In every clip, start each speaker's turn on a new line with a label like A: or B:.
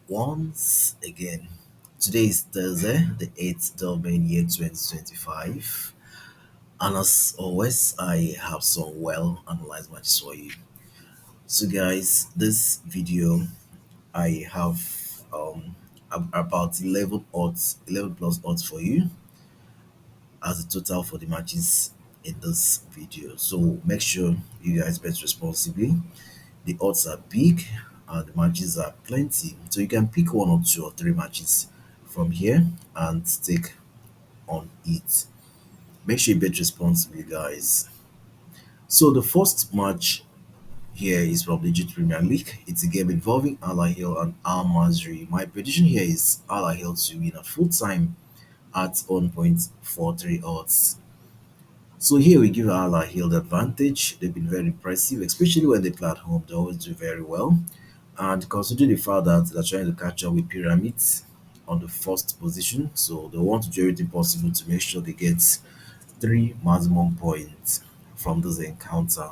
A: once again. Today is Thursday, the 8th of May, year 2025. And as always, I have some well analyzed matches for you. So, guys, this video I have about 11 odds, 11 plus odds for you as a total for the matches in this video. So, make sure you guys bet responsibly. The odds are big and the matches are plenty. So you can pick one or two or three matches from here and take on it. Make sure you bet responsibly, guys. So the first match here is from the Egypt Premier League. It's a game involving Al Ahly and Al Masri. My prediction here is Al Ahly to win at full time at 1.43 odds. So here we give Al Ahly the advantage. They've been very impressive, especially when they play at home. They always do very well. And considering the fact that they're trying to catch up with Pyramids on the first position, so they want to do everything possible to make sure they get three maximum points from this encounter.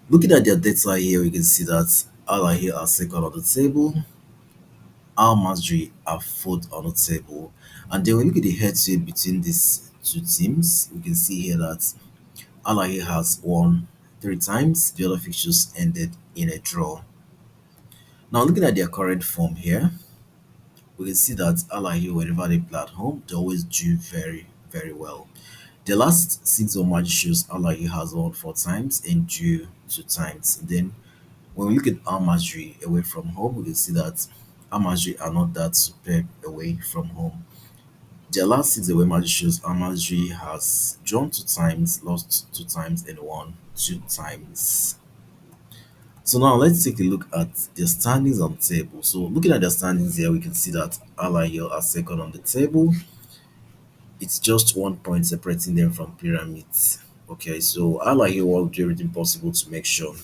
A: Looking at their data here, we can see that Al Ahly are second on the table, Al Masri are fourth on the table, and then when we look at the head-to-head between these two teams, we can see here that Al Ahly has won three times. The other fixtures ended in a draw. Now, looking at their current form here, we can see that Al Ahly, whenever they play at home, they always do very, very well. The last six home matches shows Al Ahly has won four times and drew two times. Then, when we look at Al Masry away from home, we can see that Al Masry are not that superb away from home. Their last six away matches shows Al Masry has drawn two times, lost two times, and won two times. So now let's take a look at the standings on the table. So looking at the standings here, we can see that Al Ahly are second on the table. It's just 1 point separating them from Pyramids. Okay, so Al Ahly will do everything possible to make sure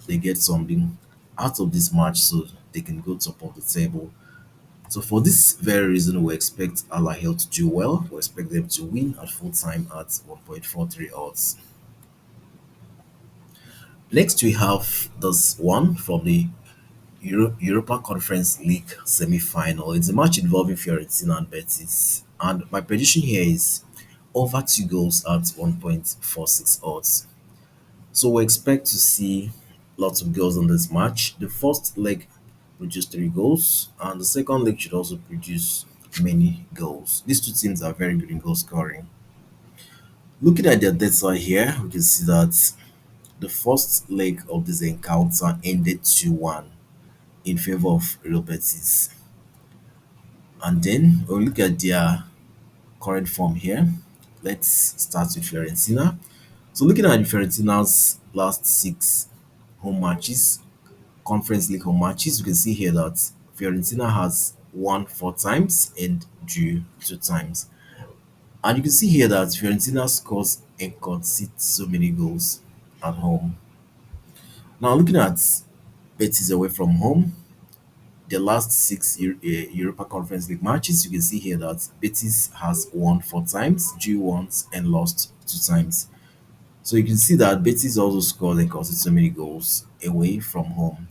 A: they get something out of this match so they can go top of the table. So for this very reason, we expect Al Ahly to do well. We expect them to win at full time at 1.43 odds. Next, we have this one from the Europa Conference League semi-final. It's a match involving Fiorentina and Betis. And my prediction here is over two goals at 1.46 odds. So we expect to see lots of goals in this match. The first leg produced three goals, and the second leg should also produce many goals. These two teams are very good in goal scoring. Looking at their data here, we can see that the first leg of this encounter ended 2-1 in favor of Real Betis. And then when we look at their current form here, let's start with Fiorentina. So looking at Fiorentina's last six home matches, Conference League home matches, you can see here that Fiorentina has won four times and drew two times. And you can see here that Fiorentina scores and concedes so many goals at home. Now looking at Betis away from home, the last six Europa Conference League matches, you can see here that Betis has won four times, drew once, and lost two times. So you can see that Betis also scored and conceded so many goals away from home.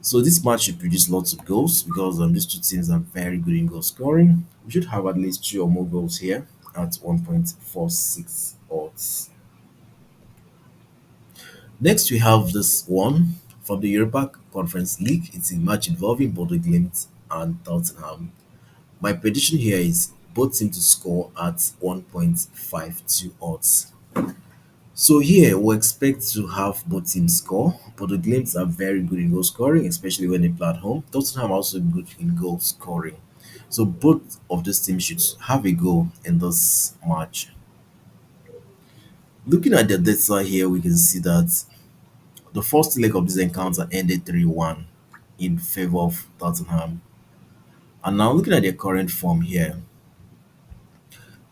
A: So this match should produce lots of goals because these two teams are very good in goal scoring. We should have at least two or more goals here at 1.46 odds. Next, we have this one from the Europa Conference League. It's a match involving Bodo Glimt and Tottenham. My prediction here is both teams to score at 1.52 odds. So here we expect to have both teams score, but the Glimpse are very good in goal scoring, especially when they play at home. Tottenham are also good in goal scoring. So both of these teams should have a goal in this match. Looking at the data here, we can see that the first leg of this encounter ended 3-1 in favor of Tottenham. And now looking at their current form here,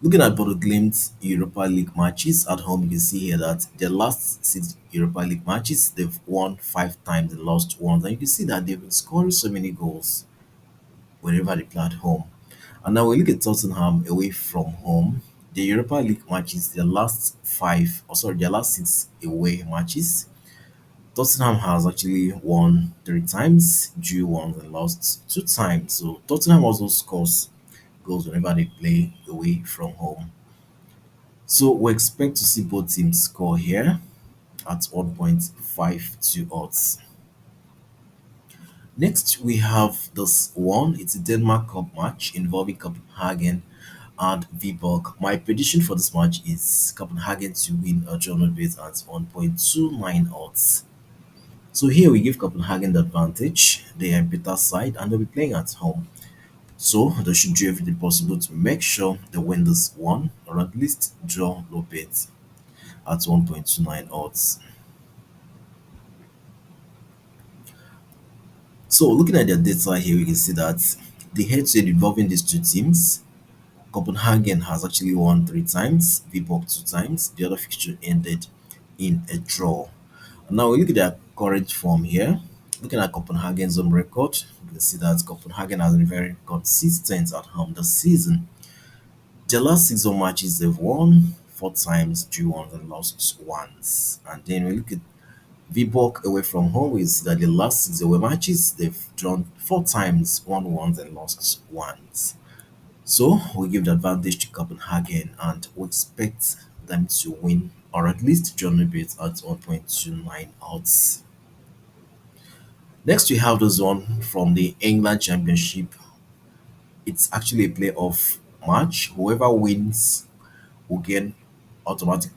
A: looking at Bodo Glimt's Europa League matches at home, you can see here that their last six Europa League matches, they've won five times and lost once. And you can see that they've been scoring so many goals whenever they play at home. And now we look at Tottenham away from home. The Europa League matches, their last five, or sorry, their last six away matches, Tottenham has actually won 3 times, drew once and lost 2 times. So Tottenham also scores goals whenever they play away from home. So we expect to see both teams score here at 1.52 odds. Next, we have this one. It's a Denmark Cup match involving Copenhagen and Viborg. My prediction for this match is Copenhagen to win a German base at 1.29 odds. So here we give Copenhagen the advantage. They are in better side and they'll be playing at home. So they should do everything possible to make sure they win this one or at least draw low bets at 1.29 odds. So looking at their data here, we can see that the head-to-head involving these two teams, Copenhagen has actually won 3 times, Viborg 2 times. The other fixture ended in a draw. Now we look at their current form here. Looking at Copenhagen's home record, you can see that Copenhagen has been very consistent at home this season. Their last 6 home matches they've won 4 times, drew once and lost once. And then we look at Viborg away from home, we see that the last 6 away matches they've drawn 4 times, won once and lost once. So we give the advantage to Copenhagen and we expect them to win or at least join a bit at 1.29 odds. Next we have this one from the England Championship. It's actually a playoff match. Whoever wins will gain automatic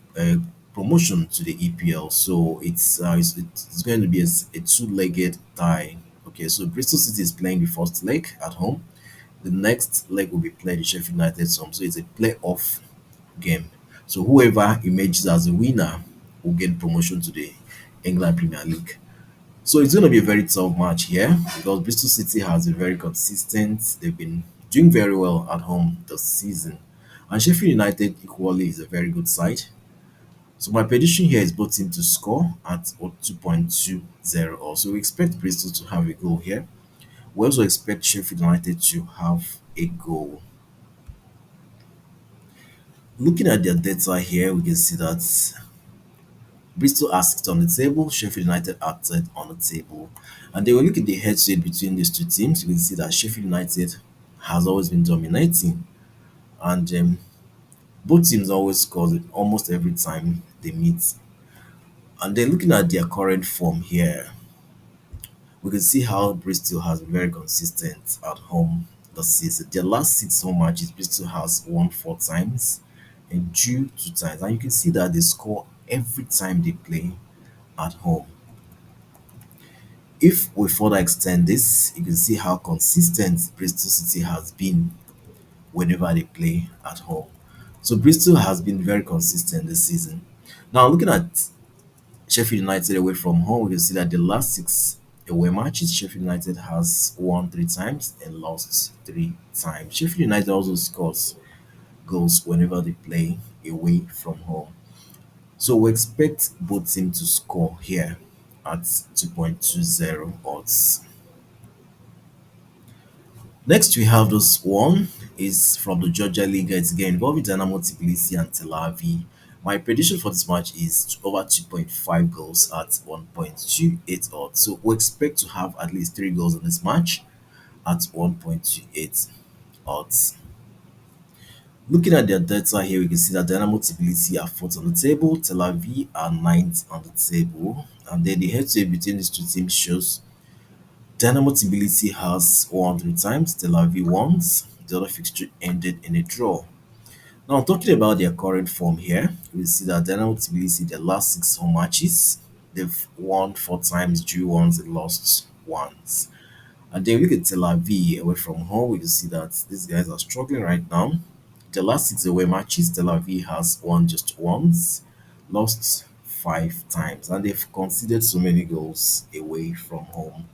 A: promotion to the EPL. So it's going to be a two-legged tie. Okay, so Bristol City is playing the first leg at home. The next leg will be played in Sheffield United home. So it's a playoff game. So whoever emerges as a winner will gain promotion to the England Premier League. So it's going to be a very tough match here because Bristol City has been very consistent. They've been doing very well at home this season. And Sheffield United equally is a very good side. So my prediction here is both teams to score at 2.20. Also, we expect Bristol to have a goal here. We also expect Sheffield United to have a goal. Looking at their data here, we can see that Bristol are sixth on the table, Sheffield United are third on the table. And then we look at the head-to-head between these two teams, you can see that Sheffield United has always been dominating. And both teams always score almost every time they meet. And then looking at their current form here, we can see how Bristol has been very consistent at home this season. Their last 6 home matches, Bristol has won 4 times and drew 2 times. And you can see that they score every time they play at home. If we further extend this, you can see how consistent Bristol City has been whenever they play at home. So Bristol has been very consistent this season. Now looking at Sheffield United away from home, we can see that the last 6 away matches, Sheffield United has won 3 times and lost 3 times. Sheffield United also scores goals whenever they play away from home. So we expect both teams to score here at 2.20 odds. Next we have this one is from the Georgia League. It's again involving Dynamo Tbilisi and Tel Aviv. My prediction for this match is over 2.5 goals at 1.28 odds. So we expect to have at least 3 goals in this match at 1.28 odds. Looking at their data here, we can see that Dynamo Tbilisi are fourth on the table, Tel Aviv are ninth on the table, and then the head-to-head between these two teams shows Dynamo Tbilisi has won 3 times, Tel Aviv once. The other fixture ended in a draw. Now, talking about their current form here, we see that Dynamo Tbilisi, their last 6 home matches, they've won 4 times, drew once, and lost once. And then we look at Tel Aviv away from home, we can see that these guys are struggling right now. The last 6 away matches, Tel Aviv has won just once, lost 5 times, and they've conceded so many goals away from home.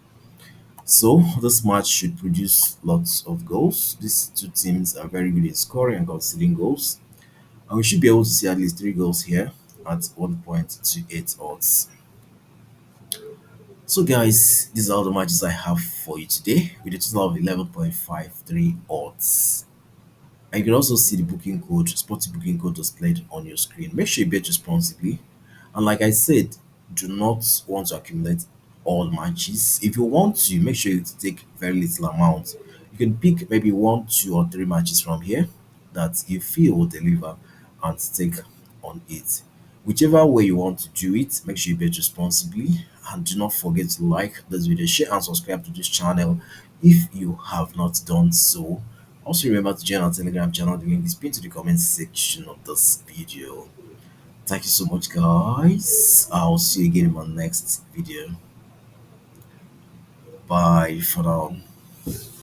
A: So this match should produce lots of goals. These two teams are very good in scoring and conceding goals, and we should be able to see at least 3 goals here at 1.28 odds. So guys, these are all the matches I have for you today with a total of 11.53 odds. And you can also see the booking code, sporty booking code displayed on your screen. Make sure you bet responsibly. And like I said, do not want to accumulate all matches. If you want to, make sure you take very little amount. You can pick maybe one, two, or three matches from here that you feel will deliver and take on it. Whichever way you want to do it, make sure you bet responsibly and do not forget to like this video, share and subscribe to this channel if you have not done so. Also remember to join our Telegram channel. The link is pinned to the comment section of this video. Thank you so much, guys. I'll see you again in my next video. Bye for now.